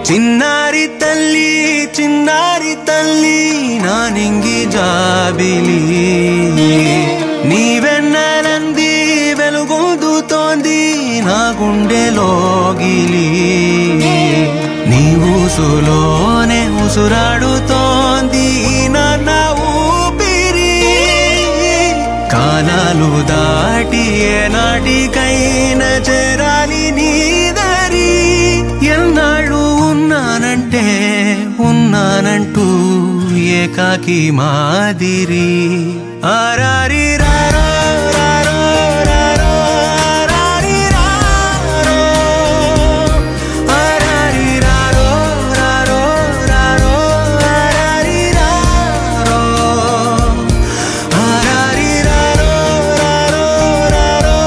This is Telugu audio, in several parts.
చిన్నారి తల్లి నా నింగి జాబిలి నీవెన్నెలంది వెలుగొందుతోంది నా గుండెలోగిలి నీ ఊసులోనే ఉసురాడుతోంది నా ఊపిరి కాలాలు దాటి ఏనాటికైనా చేరాలి నీ దరి ఎన్నాళ్ళు ఉన్నానంటూ ఏకాకి మాదిరి ఆరారి రారో రారో రారో ఆరారి రారో ఆరారి రారో రారో రారో ఆరారి రారో ఆరారి రారో రారో రారో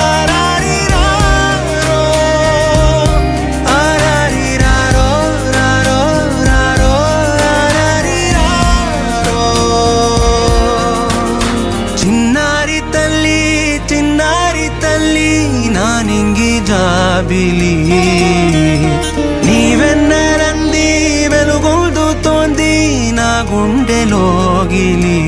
ఆరారి రారో ఆరారి రారో రారో రారో ఆరారి రారో చిన్నారి తల్లి నా నింగి జాబిలి నీవెన్నెలంది వెలుగొందుతోంది నా గుండెలోగిలి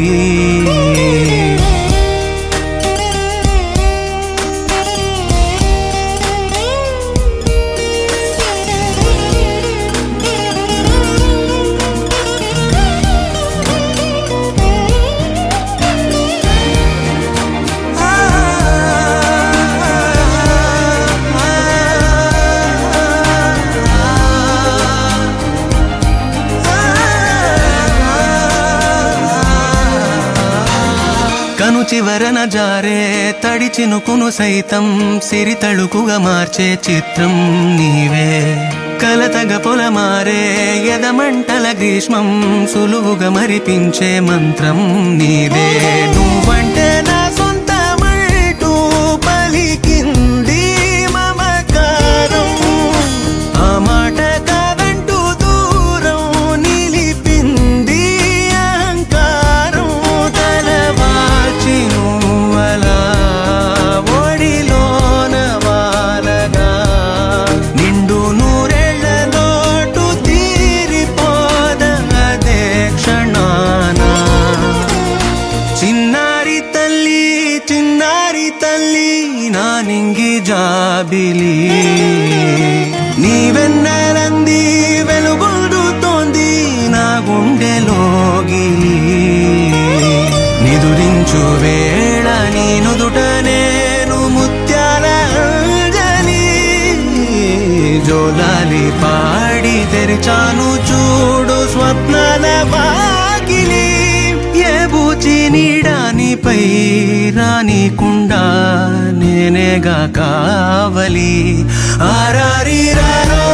కను చివరన జారే తడి చినుకును సైతం సిరి తళుకుగా మార్చే చిత్రం నీవే కలతగ పొలమారే ఎదమంటల గ్రీష్మం సులువుగా మరిపించే మంత్రం నీదే నువ్వంటే నా సొంతమంటూ పలికింది మమకారం ఆ మాట కాదంటూ దూరం నిలిపింది అహంకారం తలవాల్చి నువ్వలా ఒడిలోన వాలగా నిండు నూరేళ్ల లోటు తీరిపోద అదే క్షణాన చిన్నారి తల్లి నా నింగి జాబిలి నీవెన్నెలంది వెలుగొందుతోంది నా గుండెలోగిలి నిదురించు వేళ నీ నుదుట నేను ముత్యాల అంజలి జోలాలి పాడి తెరిచాను చూడు స్వప్నాల వాకిలి ఏ బూచి నీడానిపై రానికుండా నేనేగా కావలి ఆరారి రారో